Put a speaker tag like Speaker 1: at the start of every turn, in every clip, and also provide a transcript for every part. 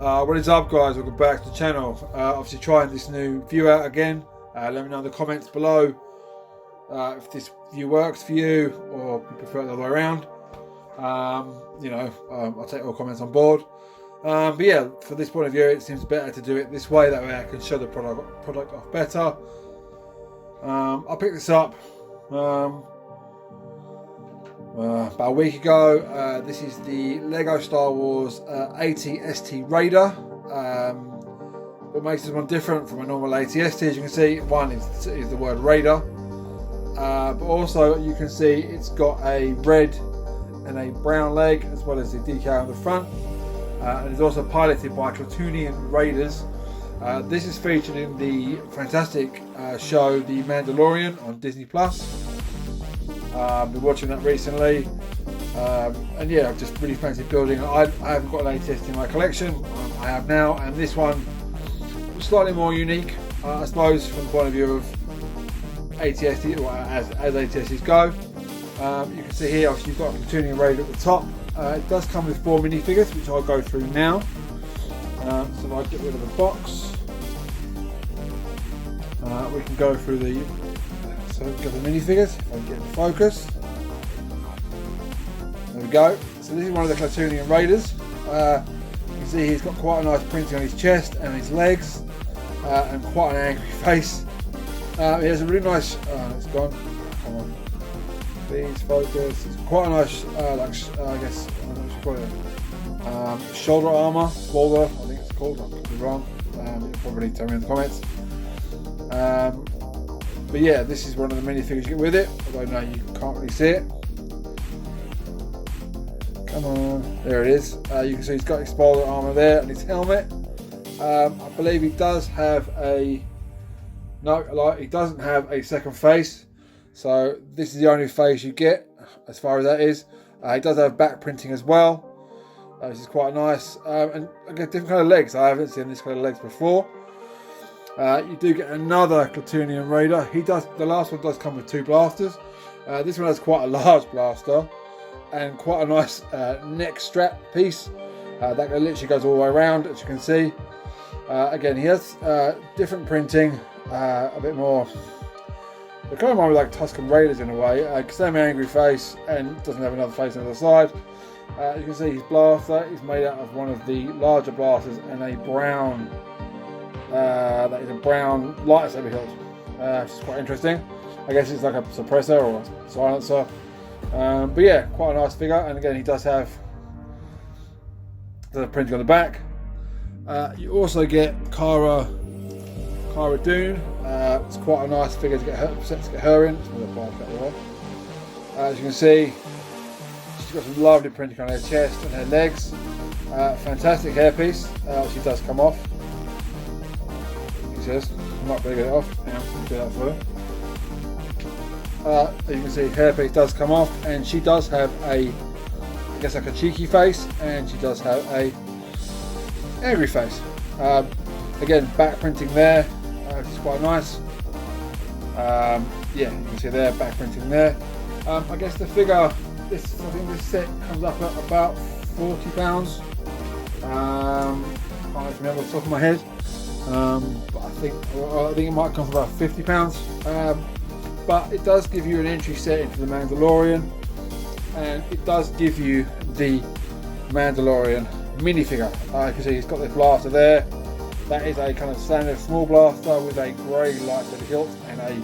Speaker 1: What is up, guys? Welcome back to the channel. Obviously trying this new view out again. Let me know in the comments below if this view works for you or you prefer it the other way around. I'll take all comments on board. But yeah, for this point of view, it seems better to do it this way. That way I can show the product off better. I picked this up about a week ago. This is the Lego Star Wars AT-ST Raider. What makes this one different from a normal AT-ST, as you can see, one is the word Raider, but also you can see it's got a red and a brown leg, as well as the decal on the front, and it's also piloted by Clatoonian Raiders. This is featured in the fantastic show The Mandalorian on Disney+. I've been watching that recently, and yeah, I've just really fancied building. I haven't got an AT-ST in my collection. I have now, and this one was slightly more unique, I suppose, from the point of view of AT-ST, or as AT-STs go. You can see here, obviously, you've got a Clatoonian Raider at the top. It does come with 4 minifigures, which I'll go through now. So if I get rid of the box, we can go through the. So we've got the minifigures, if I can get in focus. There we go. So this is one of the Clatoonian Raiders. You can see he's got quite a nice printing on his chest and his legs, and quite an angry face. He has a really nice, it's gone, come on, please focus. It's quite a nice, I guess, I don't know what you call it, shoulder armour, spoiler, I think it's called, I could be wrong, you'll probably tell me in the comments. But yeah, this is one of the minifigures you get with it, although no, you can't really see it. Come on, there it is. You can see he's got his spoiler armour there and his helmet. I believe he does have he doesn't have a second face, so this is the only face you get as far as that is. He does have back printing as well, which is quite nice, and again, different kind of legs. I haven't seen this kind of legs before. You do get another Clatoonian Raider. The last one does come with 2 blasters. This one has quite a large blaster and quite a nice neck strap piece that literally goes all the way around, as you can see. Again, he has different printing, a bit more. They kind of remind me like Tusken Raiders in a way. Same angry face and doesn't have another face on the other side. You can see his blaster is made out of one of the larger blasters and a brown. That is a brown lightsaber hilt, which is quite interesting. I guess it's like a suppressor or a silencer. But yeah, quite a nice figure. And again, he does have the printing on the back. You also get Cara Dune. It's quite a nice figure to get her in. As you can see, she's got some lovely printing on her chest and her legs. Fantastic hairpiece, which does come off. Says, I might better get it off. Yeah, I'll do that for her. You can see her hairpiece does come off, and she does have I guess like a cheeky face, and she does have a angry face. Again, back printing there, which is quite nice. Yeah, you can see there, back printing there. I guess the figure, I think this set comes up at about £40. Can't remember off the top of my head. But I think it might come for about £50. But it does give you an entry set into the Mandalorian, and it does give you the Mandalorian minifigure. You can see he's got the blaster there. That is a kind of standard small blaster with a grey lightsaber hilt and a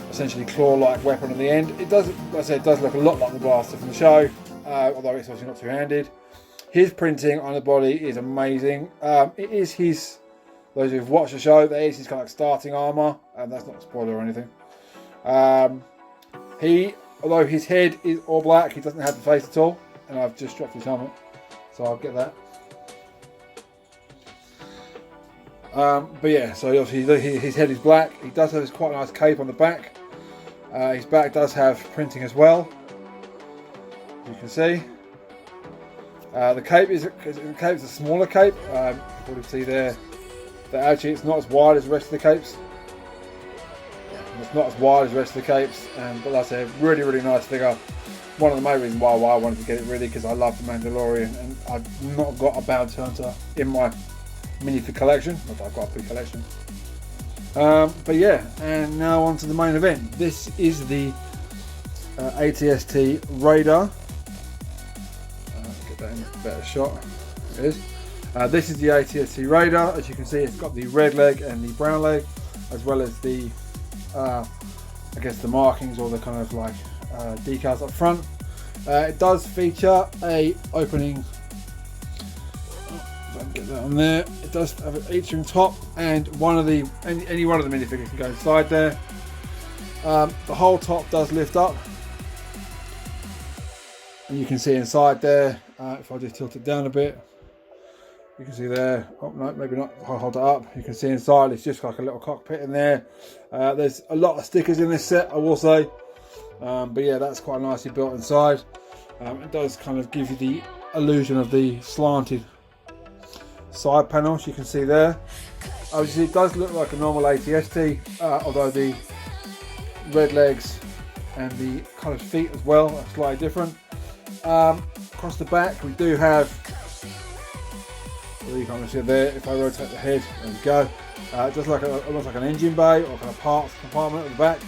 Speaker 1: essentially claw-like weapon on the end. It does, like I said, it does look a lot like the blaster from the show, although it's obviously not two-handed. His printing on the body is amazing. It is his, those who've watched the show, that is his kind of like starting armour, and that's not a spoiler or anything. Although his head is all black, he doesn't have the face at all, and I've just dropped his helmet, so I'll get that. But yeah, so obviously his head is black. He does have quite a nice cape on the back. His back does have printing as well, as you can see. The cape is a smaller cape. You can probably see there that actually it's not as wide as the rest of the capes. It's not as wide as the rest of the capes, but that's a really nice figure. one of the main reasons why I wanted to get it really, because I love the Mandalorian, and I've not got a bounty hunter in my minifig collection. Not that I've got a big collection. But yeah, and now on to the main event. This is the AT-ST Raider. Get that in a better shot. It is. This is the AT-ST Raider. As you can see, it's got the red leg and the brown leg, as well as the I guess the markings, or the kind of like decals up front. It does feature a opening. If I can get that on there. It does have an 8-string top, and one of the any one of the minifigures can go inside there. The whole top does lift up, and you can see inside there. If I just tilt it down a bit, you can see there. Oh no, maybe not. I'll hold it up. You can see inside. It's just like a little cockpit in there. There's a lot of stickers in this set, I will say. But yeah, that's quite nicely built inside. It does kind of give you the illusion of the slanted side panels. You can see there. Obviously, it does look like a normal AT-ST, although the red legs and the coloured feet as well are slightly different. Across the back, we do have. You can't see it there. If I rotate the head, there we go. Just like almost like an engine bay, or kind of parts compartment at the back.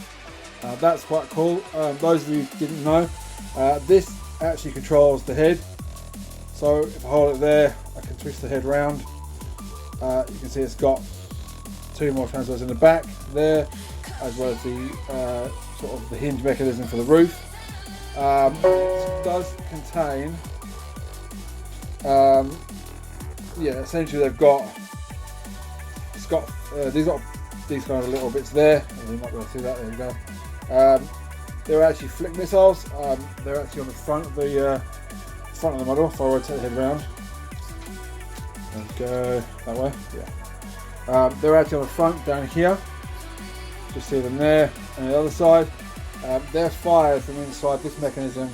Speaker 1: That's quite cool. Those of you who didn't know, this actually controls the head. So if I hold it there, I can twist the head round. You can see it's got 2 more transfers in the back there, as well as the sort of the hinge mechanism for the roof. It does contain. Yeah, essentially it's got these kind of little bits there. You might be able to see that. There you go. They're actually flick missiles. They're actually on the front of the model. If I rotate the head around and go that way, yeah. They're actually on the front down here. Just see them there. And the other side, they're fired from inside this mechanism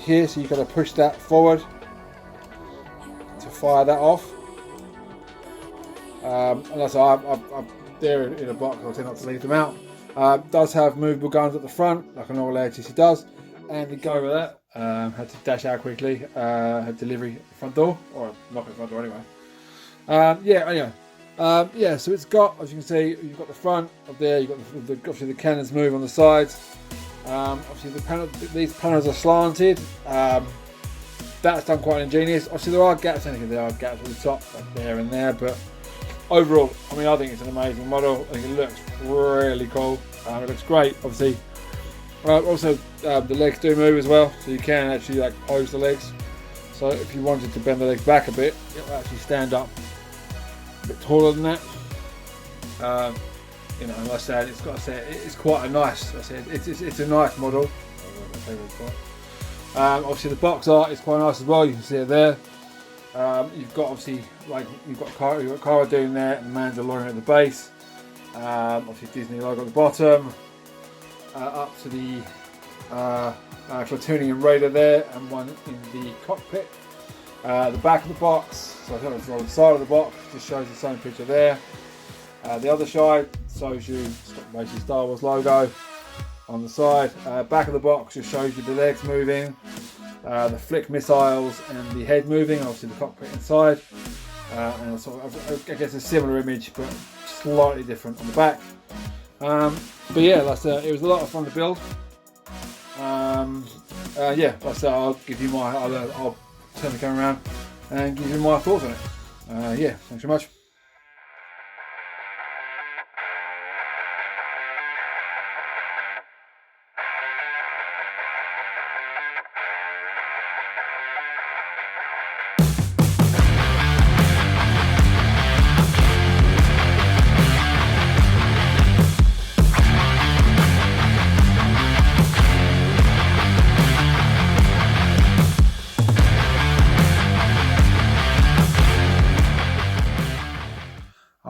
Speaker 1: here. So you've got to push that forward to fire that off. And also they're in a box. I'll tend not to leave them out. Does have movable guns at the front, like a normal AT-ST does, and to go with that, had to dash out quickly. Had delivery at the front door, or knock at the front door anyway. Yeah. So it's got, as you can see, you've got the front up there. You've got obviously the cannons move on the sides. Obviously these panels are slanted. That's done quite ingenious. Obviously there are gaps. There are gaps at the top, like there and there, but overall, I mean, I think it's an amazing model. I think it looks really cool. It looks great. Obviously, also the legs do move as well, so you can actually like pose the legs. So if you wanted to bend the legs back a bit, it will actually stand up a bit taller than that. You know, like I said, it's quite a nice. I said it's a nice model. Obviously, the box art is quite nice as well. You can see it there. You've got obviously you've got Cara doing there, and Mandalorian at the base. Obviously Disney logo at the bottom. Up to the Platooning Raider there, and one in the cockpit. The back of the box, so I think it's on the side of the box, just shows the same picture there. The other side shows you basically Star Wars logo on the side. Back of the box just shows you the legs moving. The flick missiles and the head moving, and obviously the cockpit inside, and sort of, I guess a similar image but slightly different on the back. But yeah, it was a lot of fun to build. Yeah, like I said, I'll turn the camera around and give you my thoughts on it. Yeah, thanks very much.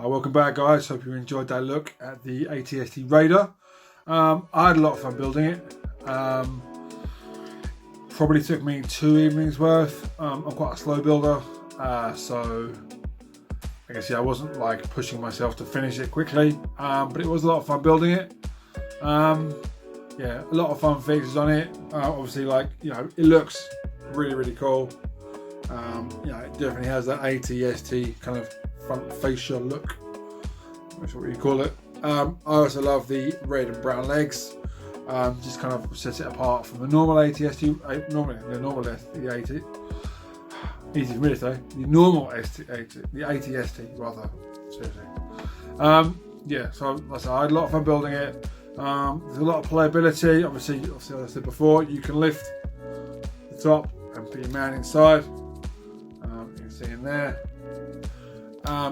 Speaker 1: Welcome back, guys. Hope you enjoyed that look at the AT-ST Raider. I had a lot of fun building it. Probably took me 2 evenings worth. I'm quite a slow builder, so I guess I wasn't pushing myself to finish it quickly, but it was a lot of fun building it. yeah, a lot of fun features on it. Obviously, like, you know, it looks really, really cool. You know, it definitely has that AT-ST kind of front fascia look. That's what you call it. I also love the red and brown legs. Just kind of sets it apart from the normal AT-ST. The normal AT. Easy for me to say. The normal the AT-ST rather. Seriously. Yeah. So like I said, I had a lot of fun building it. There's a lot of playability. Obviously, as I said before, you can lift the top and put your man inside. You can see in there.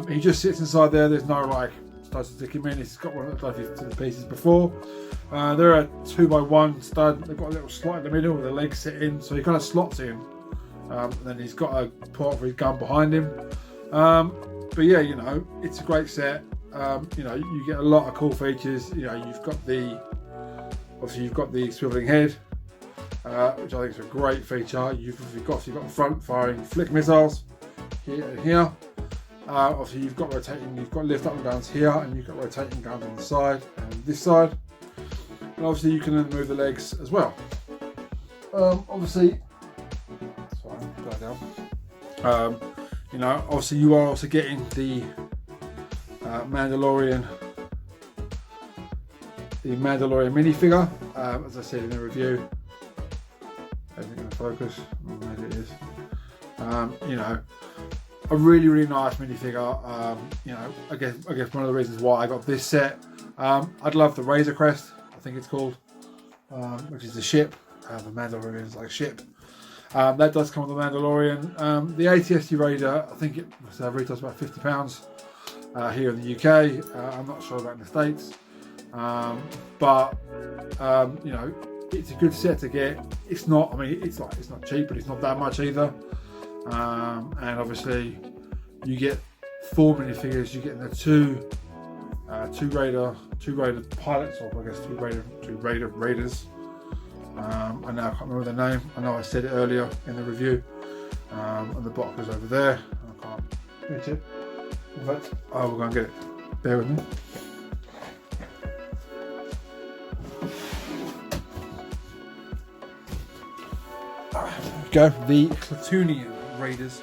Speaker 1: He just sits inside there. There's no like studs to stick him in. He's got one of the pieces before. They're a 2x1 stud. They've got a little slot in the middle where the legs sit in, so he kind of slots in. And then he's got a port for his gun behind him. But yeah, you know, it's a great set. You know, you get a lot of cool features. You know, you've got the swiveling head, which I think is a great feature. You've got the front firing flick missiles here and here. Obviously, you've got lift up guns here, and you've got rotating guns on the side and this side. And obviously, you can then move the legs as well. Obviously, sorry, go down. You know, obviously, you are also getting the Mandalorian minifigure, as I said in the review. Everything in focus, maybe it is. You know, a really, really nice minifigure. You know, I guess one of the reasons why I got this set. I'd love the Razor Crest, I think it's called, which is the ship. The Mandalorian is like a ship. That does come with the Mandalorian. The AT-ST Raider, I think it retails about £50 here in the UK. I'm not sure about in the States. But you know, it's a good set to get. It's not, I mean, it's not cheap, but it's not that much either. And obviously, you get 4 minifigures. You get the two Raider pilots, or I guess two Raider raiders. I now can't remember their name. I know I said it earlier in the review. And the box is over there. I can't reach it, but I will go and get it. Bear with me. Go. The Platoonian Raiders.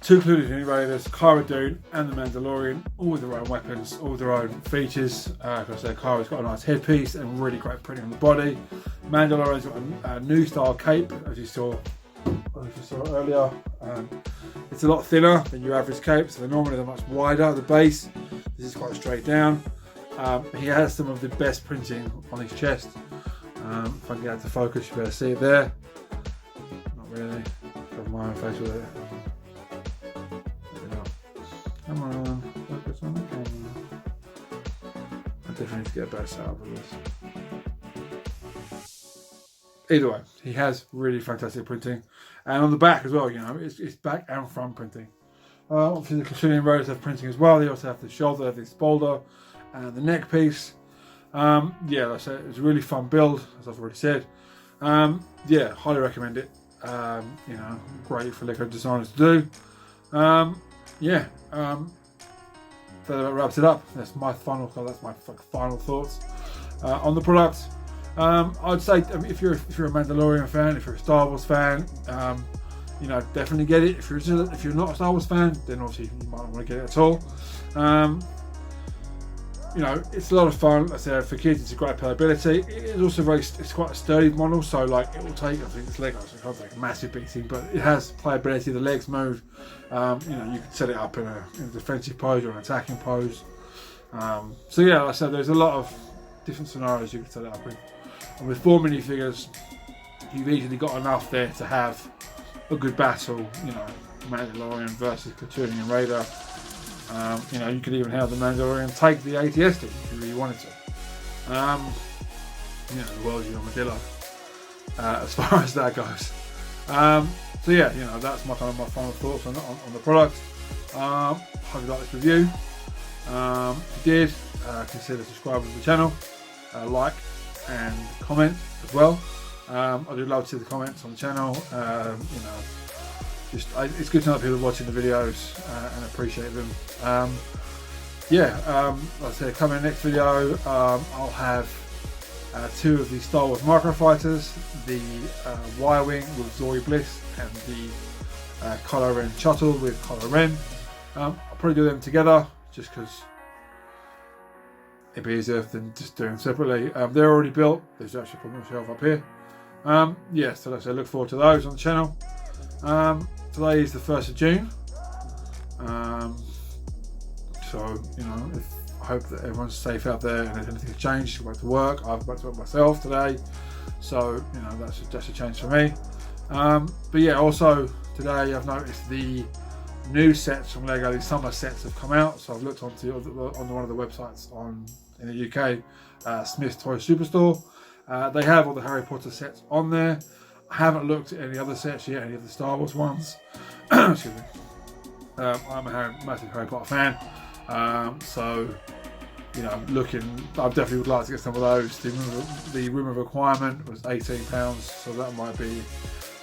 Speaker 1: 2 Platoonian Raiders, Cara Dune and the Mandalorian, all with their own weapons, all with their own features. Like I said, Cara's got a nice headpiece and really great printing on the body. Mandalorian's got a new style cape, as you saw earlier. It's a lot thinner than your average cape, so they're much wider at the base. This is quite straight down. He has some of the best printing on his chest. If I can get it to focus, you better see it there. Not really. Cover my own face with it. There we go. Come on, focus on the camera. I definitely need to get a better setup of this. Either way, he has really fantastic printing, and on the back as well. You know, it's back and front printing. Obviously, the Platoonian Raiders have printing as well. They also have the shoulder, the spolder, and the neck piece. Yeah, like I said, it was a really fun build, as I've already said. Yeah, highly recommend it. You know, great for Lego designers to do. Yeah, that wraps it up. That's my final thoughts on the product. I'd say if you're a Mandalorian fan, if you're a Star Wars fan, you know, definitely get it. If you're not a Star Wars fan, then obviously you might not want to get it at all. You know, it's a lot of fun. Like I said, for kids, it's a great playability. It's also it's quite a sturdy model, so like it will take, I think it's Lego, so it can't take a massive beating, but it has playability. The legs move. You know, you can set it up in a defensive pose or an attacking pose. So yeah, like I said, there's a lot of different scenarios you can set it up in. And with 4 minifigures, you've easily got enough there to have a good battle. You know, Mandalorian versus Platoonian Raider. You know, you could even have the Mandalorian take the AT-ST if you really wanted to. You know, the world's your armadillo, as far as that goes. So yeah, you know, that's my final thoughts on the product. Hope you like this review. If you did, consider subscribing to the channel, like and comment as well. I do love to see the comments on the channel. You know, it's good to know that people are watching the videos and appreciate them. Yeah, like I said, coming in the next video, I'll have 2 of the Star Wars microfighters, the Y-Wing with Zori Bliss, and the Kylo Ren shuttle with Kylo Ren. I'll probably do them together just because it'd be easier than just doing them separately. They're already built. There's actually a problem shelf up here. Yeah, so like I said, look forward to those on the channel. Today is the 1st of June. So, you know, I hope that everyone's safe out there, and if anything's changed, go back to work. I've back to work myself today. So, you know, that's a change for me. But yeah, also today I've noticed the new sets from Lego, these summer sets have come out. So I've looked on one of the websites in the UK, Smith's Toy Superstore. They have all the Harry Potter sets on there. I haven't looked at any other sets yet, any of the Star Wars ones. Excuse me. I'm a massive Harry Potter fan, so you know, I definitely would like to get some of those. The room of requirement was £18, so that might be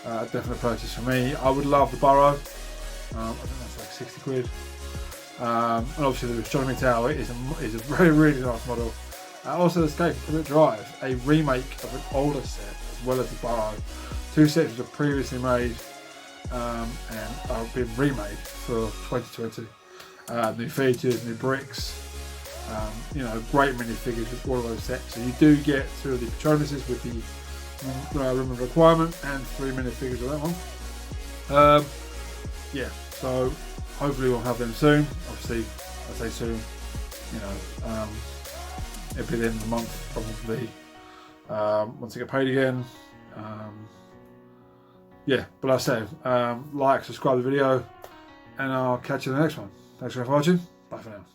Speaker 1: a definite purchase for me. I would love the Burrow. I think that's like 60 quid. And obviously the Astronomy Tower is a really nice model. Also the Escape from Private Drive, a remake of an older set as well as the Burrow. 2 sets which were previously made and have been remade for 2020. New features, new bricks, you know, great minifigures with all of those sets. So you do get 2 of the Patronuses with the room of requirement and 3 minifigures of that one. Yeah, so hopefully we'll have them soon. Obviously, I say soon, you know, it'll be the end of the month probably, once I get paid again. Yeah, but like I say, like, subscribe to the video, and I'll catch you in the next one. Thanks for watching. Bye for now.